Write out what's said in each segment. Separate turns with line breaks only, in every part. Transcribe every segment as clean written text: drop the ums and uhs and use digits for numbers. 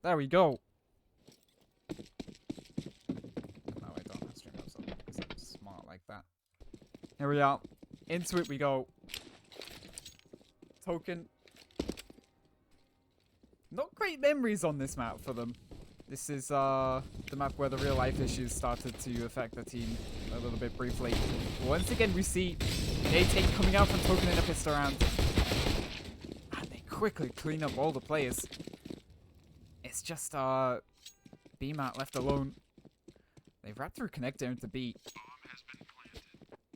There we go. No, I don't have string ups on because I'm smart like that. Here we are. Into it we go. Token. Not great memories on this map for them. This is the map where the real life issues started to affect the team a little bit briefly. Once again we see A-Take coming out from Token in a pistol round. And they quickly clean up all the players. It's just B-Mat left alone. They wrapped through connector into B.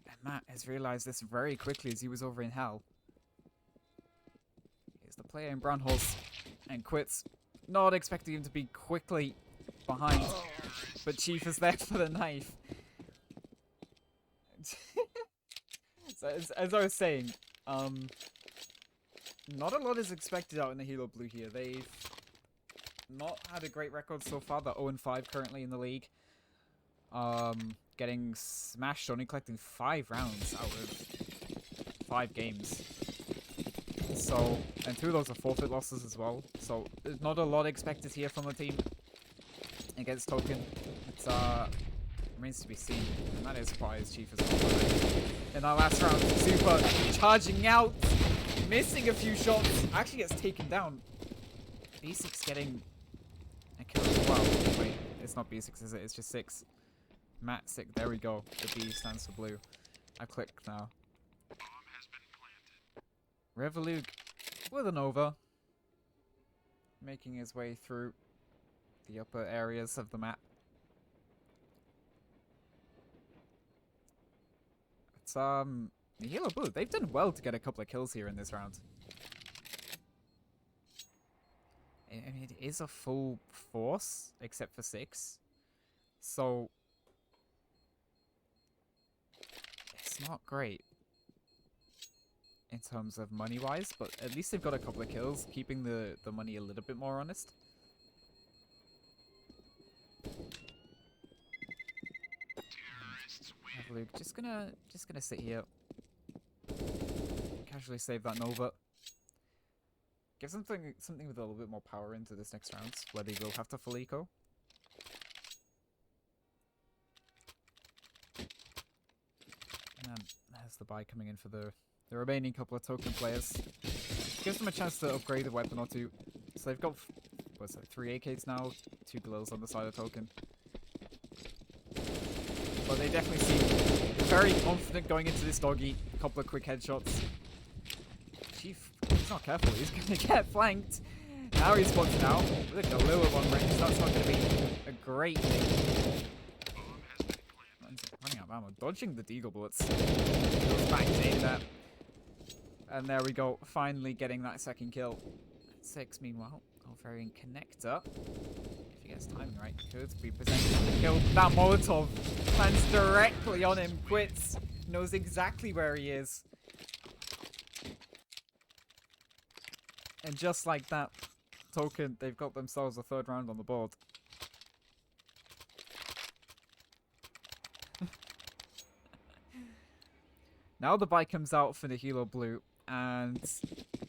And Matt has realized this very quickly as he was over in Hell. Here's the player in brown horse and quits. Not expecting him to be quickly behind, but Chief is there for the knife. So as I was saying, not a lot is expected out in the Nihilo Blue here. They've not had a great record so far. They're 0-5 currently in the league. Getting smashed, only collecting 5 rounds out of 5 games. So, and 2 of those are forfeit losses as well. So, there's not a lot expected here from the team against Token. It remains to be seen. And that is why his Chief as well. In our last round, Super charging out, missing a few shots, actually gets taken down. B6 getting a kill as well. Wait, it's not B6, is it? It's just 6. Matt 6, there we go. The B stands for blue. I click now. Revolug with an over, making his way through the upper areas of the map. It's Nihilo Blue, they've done well to get a couple of kills here in this round. I mean, it is a full force, except for 6. So, it's not great in terms of money-wise, but at least they've got a couple of kills, keeping the money a little bit more honest. Luke, just gonna sit here, casually save that Nova. Give something with a little bit more power into this next round, where they will have to full eco. And there's the buy coming in for the remaining couple of Token players. Gives them a chance to upgrade a weapon or 2. So they've got, what's that, 3 AKs now, 2 glows on the side of Token. But they definitely seem very confident going into this doggy. A couple of quick headshots. Chief, he's not careful, he's going to get flanked. Now he's spotted out with a Galil at 1 range. That's not going to be a great thing. Running out of ammo, dodging the deagle bullets. Goes back in there. And there we go, finally getting that second kill. 6, meanwhile, over in connector. If he gets timing right, could be presenting the kill. That Molotov lands directly on him, quits, knows exactly where he is. And just like that, Token, they've got themselves a 3rd round on the board. Now the buy comes out for the Nihilo Blue, and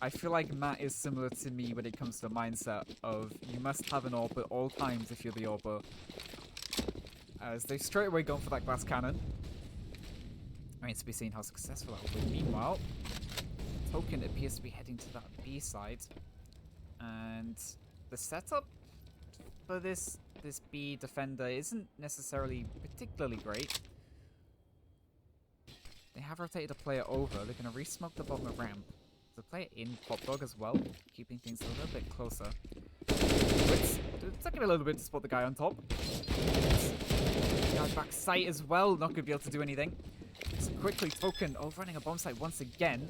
I feel like Matt is similar to me when it comes to the mindset of you must have an AWP at all times if you're the AWPer. As they've straight away gone for that glass cannon. Remains to be seen how successful that will be. Meanwhile, Token appears to be heading to that B side, and the setup for this B defender isn't necessarily particularly great. They have rotated a player over. They're going to re-smoke the bottom of ramp. The player in Pop Dog as well, keeping things a little bit closer. It's taking a little bit to spot the guy on top. Guy back sight as well, not going to be able to do anything. So quickly, Token overrunning a bomb site once again.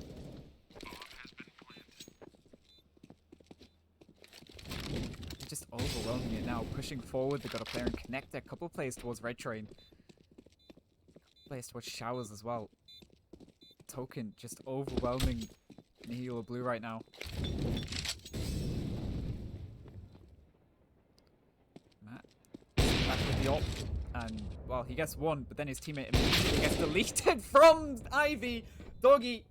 They're just overwhelming it now, pushing forward. They've got a player in connector, a couple of players towards Red Train. Players towards Showers as well. Token just overwhelming Nihilo Blue right now. Matt back with the op, and well, he gets 1, but then his teammate immediately gets deleted from Ivy. Doggy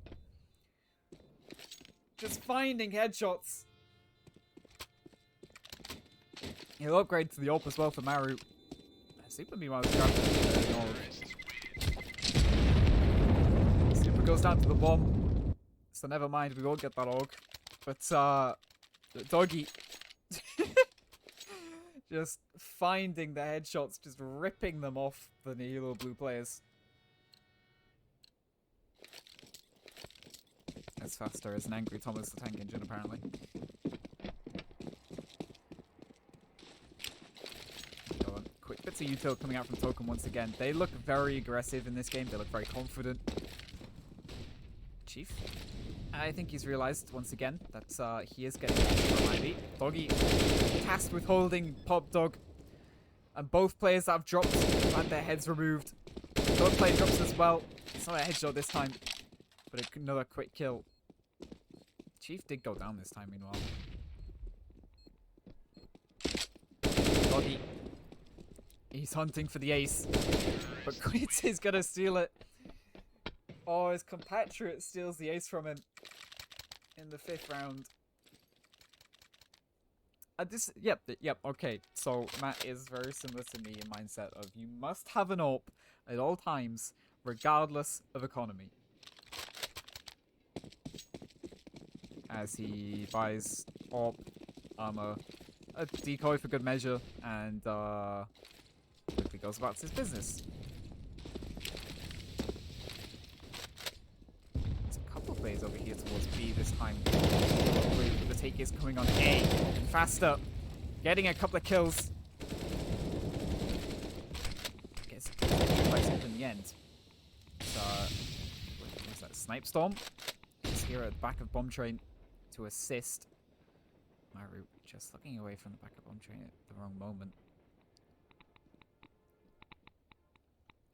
just finding headshots. He'll upgrade to the AWP as well for Maru. Super meanwhile is grabbing the AWP. Super goes down to the bomb. So never mind, we won't get that AWP. But Doggy just finding the headshots, just ripping them off the Nihilo blue players. As faster as an angry Thomas the Tank Engine, apparently. Quick bits of util coming out from Token once again. They look very aggressive in this game. They look very confident. Chief, I think he's realized once again that he is getting from Ivy. Doggy tasked with holding Pop Dog. And both players that have dropped had their heads removed. Dog player drops as well. It's not a headshot this time, but another quick kill. Chief did go down this time, meanwhile. Doggy. He's hunting for the ace. But Quits is gonna steal it. Oh, his compatriot steals the ace from him in the 5th round. Yep, okay. So Matt is very similar to me in mindset of you must have an AWP at all times, regardless of economy. As he buys AWP, armor, a decoy for good measure, and quickly goes about his business. There's a couple of plays over here towards B this time. The take is coming on A. Faster. Getting a couple of kills. Gets quite up in the end. What was that? Snipe Storm? He's here at the back of Bomb Train to assist. Maru just looking away from the back of Bomb Train at the wrong moment.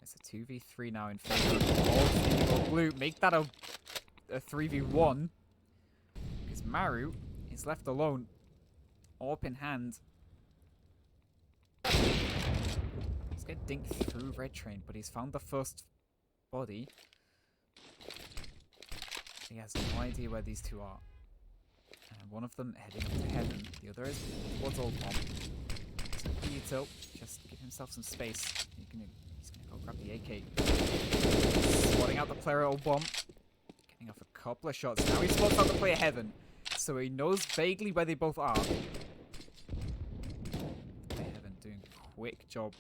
It's a 2v3 now in favor of Nihilo blue. Make that a 3v1. Because Maru is left alone. AWP in hand. He's getting dinked through Red Train, but he's found the first body. He has no idea where these two are. And one of them heading up to heaven. The other is towards Old Bomb. So util, just give himself some space. He's gonna go grab the AK. Spotting out the player at Old Bomb. Getting off a couple of shots. Now he spots out the player heaven. So he knows vaguely where they both are. Player heaven doing a quick job.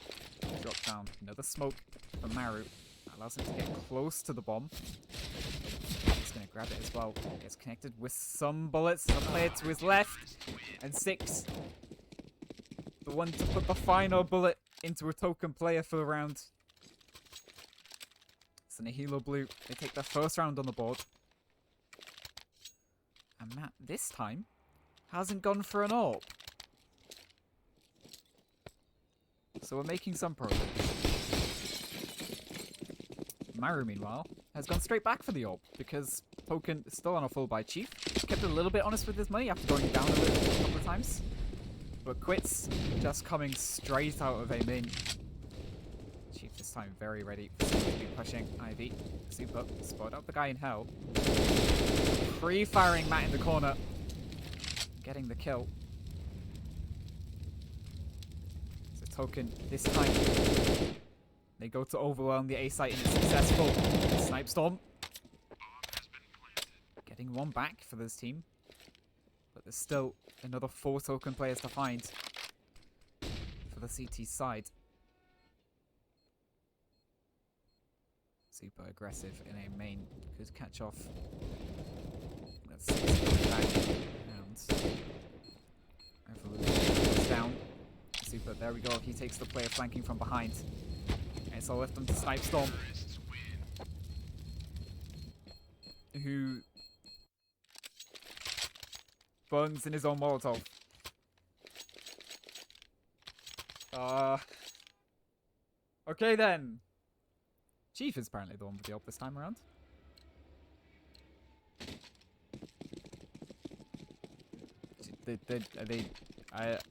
Drop down. Another smoke from Maru. That allows him to get close to the bomb. He's going to grab it as well. Gets connected with some bullets. The player to his left. And 6. The one to put the final bullet into a token player for the round. So Nihilo blue, they take their first round on the board. And Matt, this time, hasn't gone for an AWP. So we're making some progress. Maru, meanwhile, has gone straight back for the AWP because Token is still on a full buy Chief. Kept a little bit honest with his money after going down a couple of times. But Quits just coming straight out of a main. Chief this time very ready to be pushing Ivy. Super. Spot out the guy in hell. Free-firing Matt in the corner. Getting the kill. So Token this time. They go to overwhelm the A site and it's successful. Snipe Storm. Getting one back for this team. But there's still another 4 token players to find for the CT side. Super aggressive in a main. Could catch off. Let's see. Revolution goes down. Super, there we go. He takes the player flanking from behind. And so left them to Snipe Storm. Who burns in his own Molotov. Okay then. Chief is apparently the one with the AWP this time around.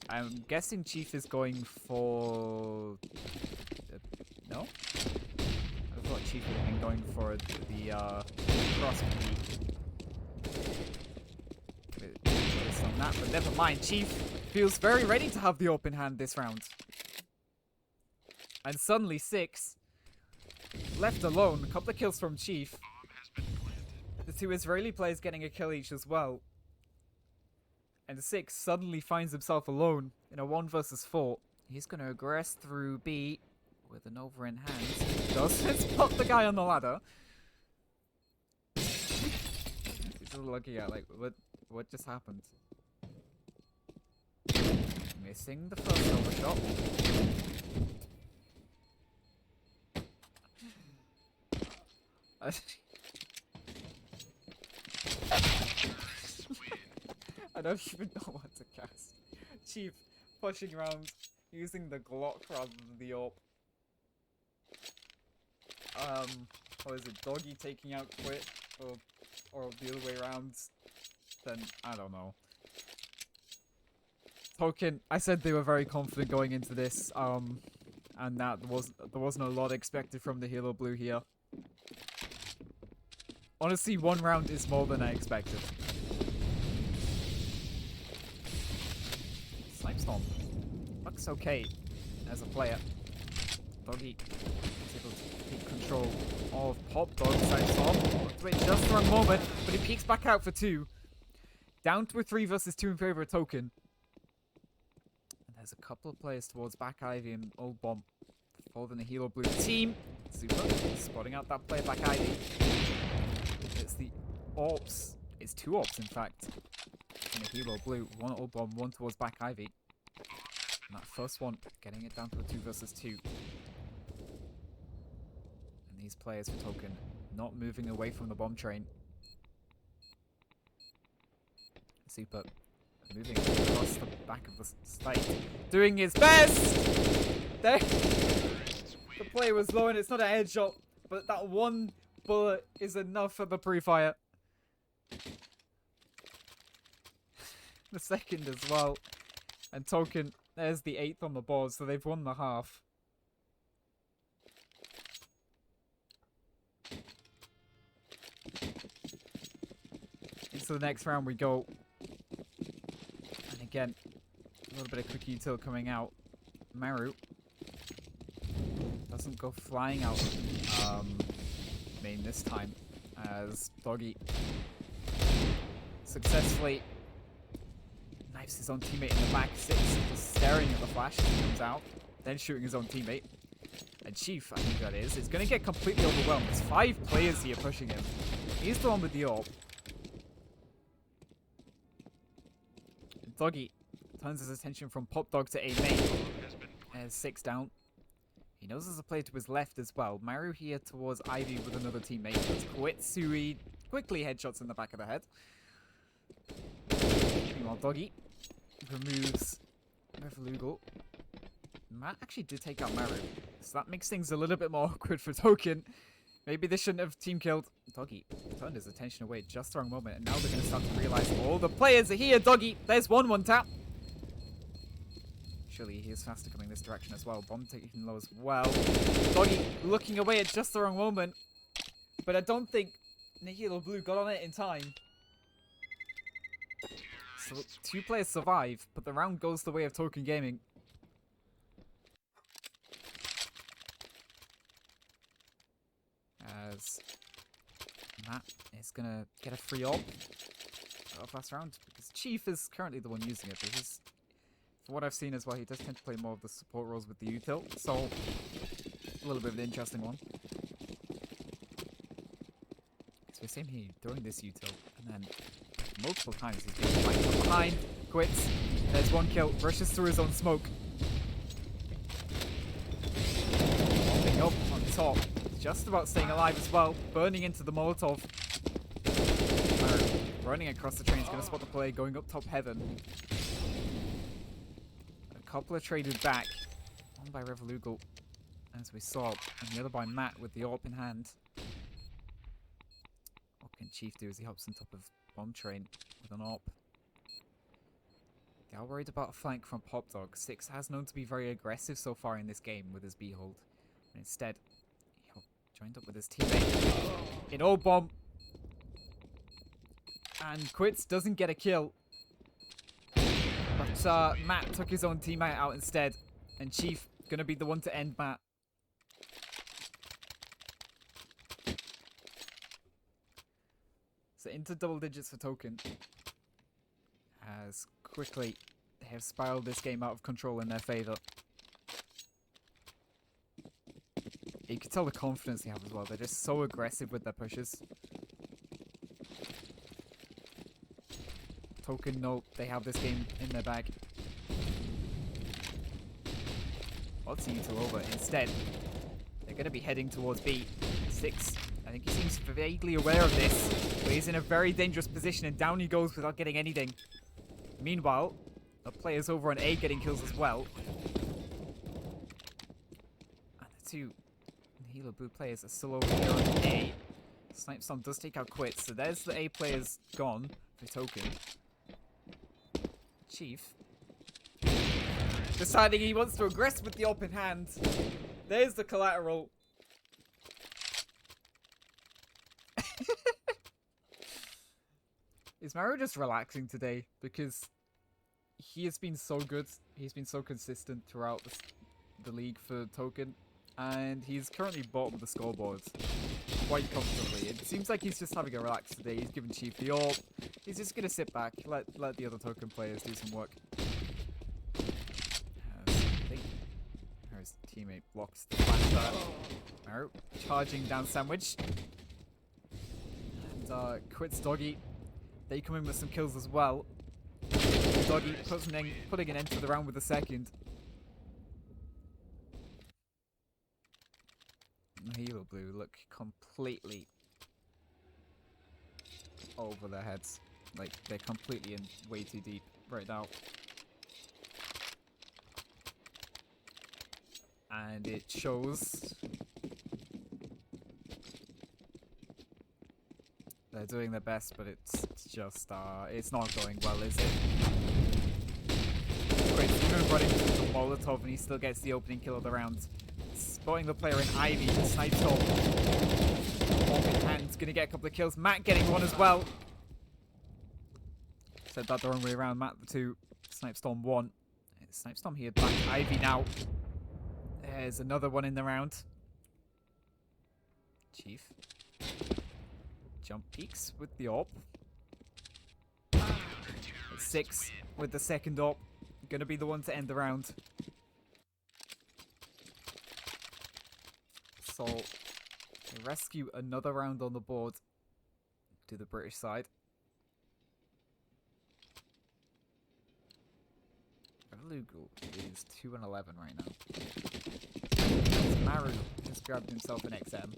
I'm guessing Chief is going for... no? I thought Chief would have been going for the cross based on that, but never mind. Chief feels very ready to have the open hand this round. And suddenly 6, left alone, a couple of kills from Chief. The 2 Israeli players getting a kill each as well. And 6 suddenly finds himself alone in a 1 versus 4. He's going to aggress through B with an over in hand. Doesn't spot the guy on the ladder. He's just looking at like, what just happened? Missing the first overshot. I don't even know what to cast. Chief pushing around using the Glock rather than the AWP. Or is it Doggy taking out Quit? Or the other way around? Then I don't know. Token, I said they were very confident going into this, and that there wasn't a lot expected from the Nihilo Blue here. Honestly, 1 round is more than I expected. Snipe Storm looks okay as a player. Doggy is able to take control of Pop Dog. Snipe Storm. Wait just for a moment, but he peeks back out for 2. Down to a 3 versus 2 in favor of Token. And there's a couple of players towards back Ivy and Old Bomb for the Nihilo Blue team. Super. Spotting out that player back Ivy. It's the AWPs. It's 2 AWPs, in fact. Nihilo Blue. 1 Old Bomb, 1 towards back Ivy. And that first one, getting it down to a 2 versus 2. And these players for Token not moving away from the bomb train. Super. Moving across the back of the site. Doing his best! There. The play was low and it's not a headshot, but that one bullet is enough for the pre-fire. The second as well. And Token, there's the 8th on the board, so they've won the half. Into the next round we go. And again, a little bit of quick util coming out. Maru doesn't go flying out main this time, as Doggy successfully knifes his own teammate in the back. 6 just staring at the flash as he comes out, then shooting his own teammate. And Chief, I think that is going to get completely overwhelmed. There's 5 players here pushing him. He's the one with the AWP. Doggy turns his attention from Pop Dog to A main. There's 6 down. He knows there's a player to his left as well. Maru here towards Ivy with another teammate. That's Koitsui. Quickly headshots in the back of the head. Meanwhile, Doggy removes Revolugal. Matt actually did take out Maru, so that makes things a little bit more awkward for Token. Maybe they shouldn't have team killed. Doggy turned his attention away just the wrong moment, and now they're going to start to realize all the players are here. Doggy, there's one tap. Surely he is faster coming this direction as well. Bomb taking low as well. Doggy looking away at just the wrong moment, but I don't think Nihilo Blue got on it in time. So 2 players survive, but the round goes the way of Token Gaming. As Matt is going to get a free AWP of last round, because Chief is currently the one using it. But he's, from what I've seen as well, he does tend to play more of the support roles with the util, so a little bit of an interesting one. So we're seeing him throwing this util, and then multiple times he's being flanked from behind, quits, there's 1 kill, rushes through his own smoke. Bombing up on top. Just about staying alive as well, burning into the Molotov. Running across the train, he's going to spot the play, going up top heaven. A couple are traded back, one by Revolugal, as we saw, and the other by Matt with the AWP in hand. What can Chief do as he hops on top of bomb train with an AWP? They are worried about a flank from Pop Dog. 6 has known to be very aggressive so far in this game with his B hold. And instead, joined up with his teammate in Old Bomb. And Quits doesn't get a kill. But But Matt took his own teammate out instead. And Chief gonna be the one to end Matt. So into double digits for Token. As quickly they have spiraled this game out of control in their favour. You can tell the confidence they have as well. They're just so aggressive with their pushes. Token know they have this game in their bag. What's util over? Instead, they're going to be heading towards B. 6. I think he seems vaguely aware of this. But he's in a very dangerous position and down he goes without getting anything. Meanwhile, the players over on A getting kills as well. And the two Nihilo blue players are still over here on A. Snipestorm does take out Quits, so there's the A players gone for Token. Chief deciding he wants to aggress with the open hand. There's the collateral. Is Mario just relaxing today? Because he has been so good. He's been so consistent throughout the league for Token. And he's currently bottom of the scoreboard quite comfortably. It seems like he's just having a relax today. He's giving Chief the AWP. He's just going to sit back, let the other Token players do some work. I think his teammate blocks the flash there. Mario charging down sandwich. And Quits Doggy. They come in with some kills as well. Doggy putting an end to the round with the second. Nihilo blue look completely over their heads. Like, they're completely in way too deep right now. And it shows. They're doing their best, but it's just, it's not going well, is it? Great, even running through the Molotov and he still gets the opening kill of the round. Spotting the player in Ivy, snipes up. Open hand's gonna get a couple of kills. Matt getting one as well. Said that the wrong way around. Matt the 2, Snipestorm 1. Snipestorm here back to Ivy now. There's another one in the round. Chief. Jump peaks with the AWP. 6 with the second AWP. Gonna be the one to end the round. So, they rescue another round on the board to the British side. Revolugal is 2-11 right now. Maru has grabbed himself an XM.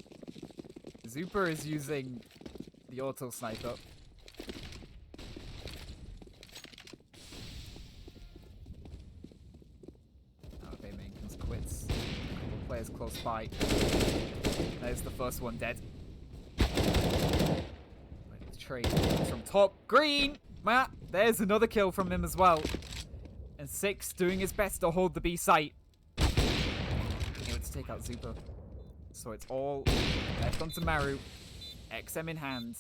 Zuper is using the auto sniper. Okay, main comes Quits. Couple players close by. There's the first one dead. Trade from top. Green! Matt, there's another kill from him as well. And 6 doing his best to hold the B site. Let's take out Zuper. So it's all left onto Maru. XM in hand.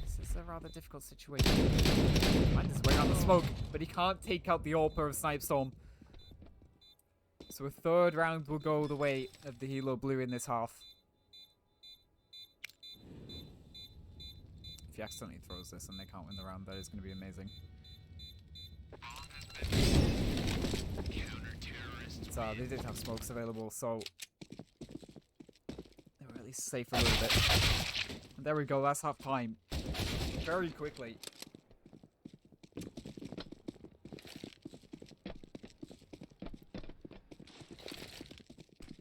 This is a rather difficult situation. Find his way around the smoke, but he can't take out the AWP of Snipestorm. So a third round will go the way of the Nihilo blue in this half. If he accidentally throws this and they can't win the round, that is going to be amazing. So they did have smokes available, so they were at least safe a little bit. And there we go, that's half time. Very quickly.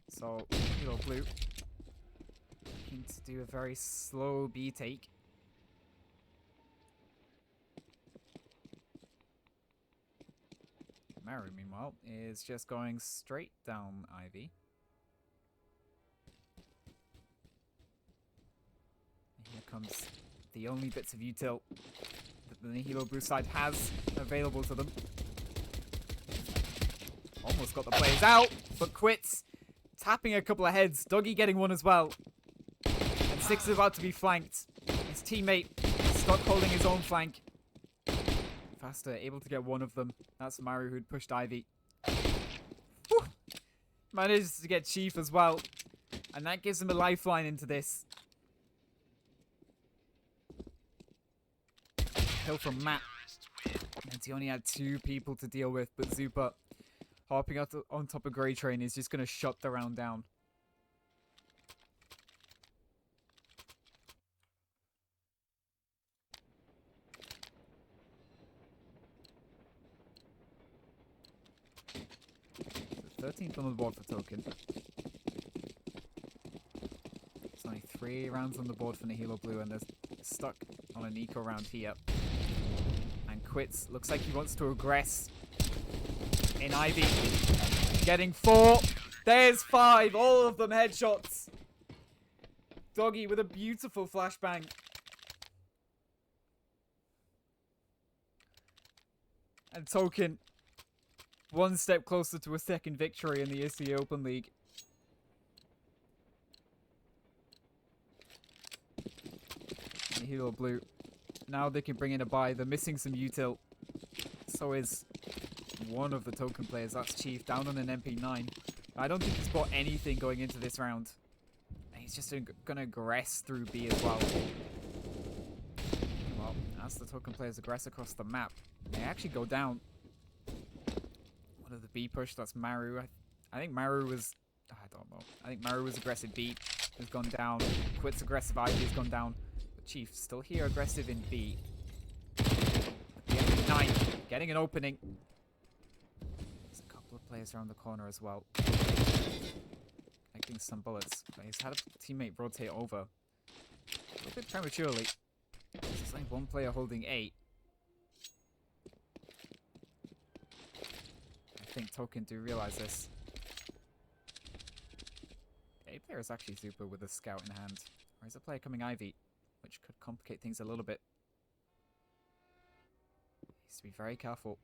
So, Nihilo blue looking to do a very slow B take. Maru, meanwhile, is just going straight down Ivy. And here comes the only bits of util that the Nihilo blue side has available to them. Almost got the players out, but Quits. Tapping a couple of heads. Doggy getting one as well. And 6 is about to be flanked. His teammate Stuck holding his own flank. Faster, able to get one of them. That's Maru who'd pushed Ivy. Whew. Manages to get Chief as well. And that gives him a lifeline into this. Kill from Matt. And he only had 2 people to deal with, but Zupa hopping up on top of Grey Train is just going to shut the round down. So 13th on the board for Token. There's only 3 rounds on the board for Nihilo Blue, and they're stuck on an eco round here. And quits. Looks like he wants to aggress in Ivy. Getting 4. There's 5. All of them headshots. Doggy with a beautiful flashbang. And Token 1 step closer to a second victory in the ESEA Open League. Nihilo Blue. Now they can bring in a buy. They're missing some util. So is one of the Token players. That's Chief down on an MP9. I don't think he's bought anything going into this round. He's just going to aggress through B as well. Well, as the Token players aggress across the map, they actually go down. One of the B push, that's Maru. I think Maru was... I don't know. I think Maru was aggressive B. Has gone down. Quits aggressive Ivy has gone down. But Chief still here aggressive in B. The MP9 getting an opening. There's a couple of players around the corner as well. Connecting some bullets. But he's had a teammate rotate over. A little bit prematurely. There's only 1 player holding 8. I think Token do realize this. A player is actually super with a scout in hand. Or is a player coming Ivy, which could complicate things a little bit. Needs to be very careful.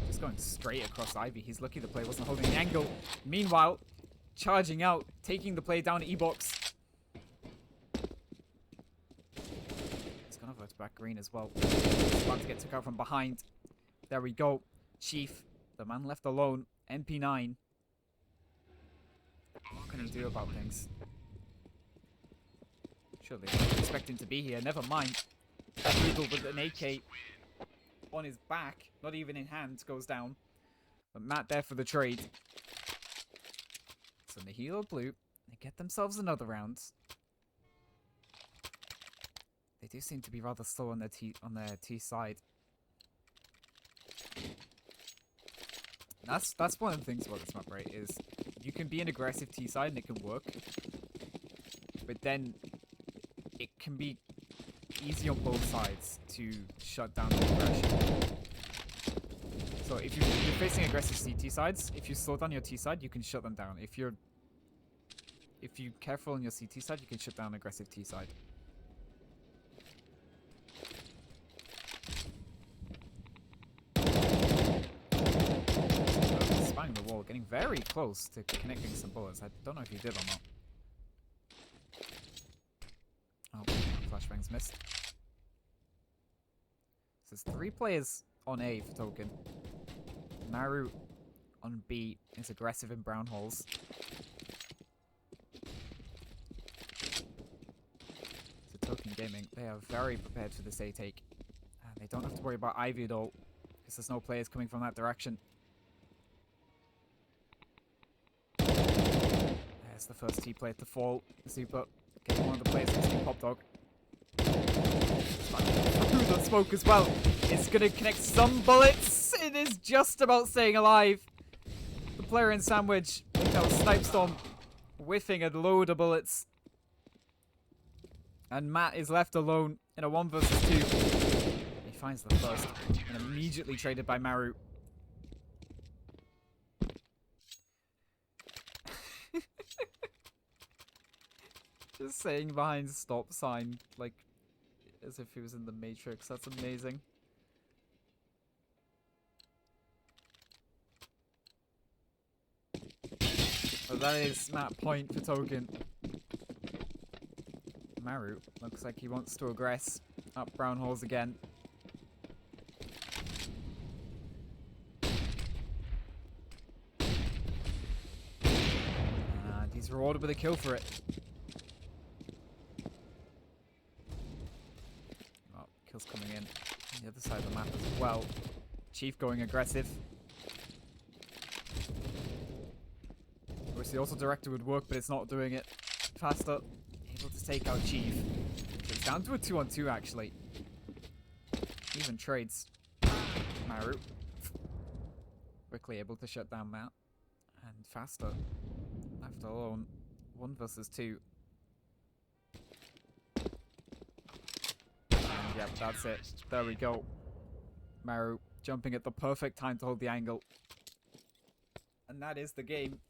Just going straight across Ivy. He's lucky the play wasn't holding the angle. Meanwhile, charging out, taking the play down to E-Box. To back green as well. About to get took out from behind. There we go. Chief, the man left alone. MP9. What can he do about things? Surely they weren't expecting to be here. Never mind. Google with an AK on his back, not even in hand, goes down. But Matt there for the trade. So Nihilo Blue, they get themselves another round. They do seem to be rather slow on their T side. That's one of the things about this map, right? Is you can be an aggressive T side and it can work, but then it can be easy on both sides to shut down the aggression. So if you're facing aggressive CT sides, if you slow down your T side, you can shut them down. If you're careful on your CT side, you can shut down aggressive T side. The wall, getting very close to connecting some bullets. I don't know if he did or not. Oh, flashbang's missed. So there's 3 players on A for Token. Maru on B is aggressive in brown holes. So Token Gaming, they are very prepared for this A take. And they don't have to worry about Ivy at all, because there's no players coming from that direction. There's the first T play to fall. Super getting one of the players hitting Pop Dog. Through the smoke as well. It's going to connect some bullets. It is just about staying alive. The player in Sandwich, that was Snipe Storm, whiffing a load of bullets. And Matt is left alone in a 1 versus 2. He finds the first and immediately traded by Maru. Just saying behind stop sign, like, as if he was in the Matrix. That's amazing. that is map point for Token. Maru looks like he wants to aggress up brown holes again. And he's rewarded with a kill for it. Oh, kills coming in on the other side of the map as well. Chief going aggressive. Wish the auto director would work, but it's not doing it. Faster, able to take out Chief. So it's down to a 2-on-2 actually. Even trades. Maru. Quickly able to shut down Matt. And Faster left alone. 1 versus 2. And yep, that's it. There we go. Maru jumping at the perfect time to hold the angle. And that is the game.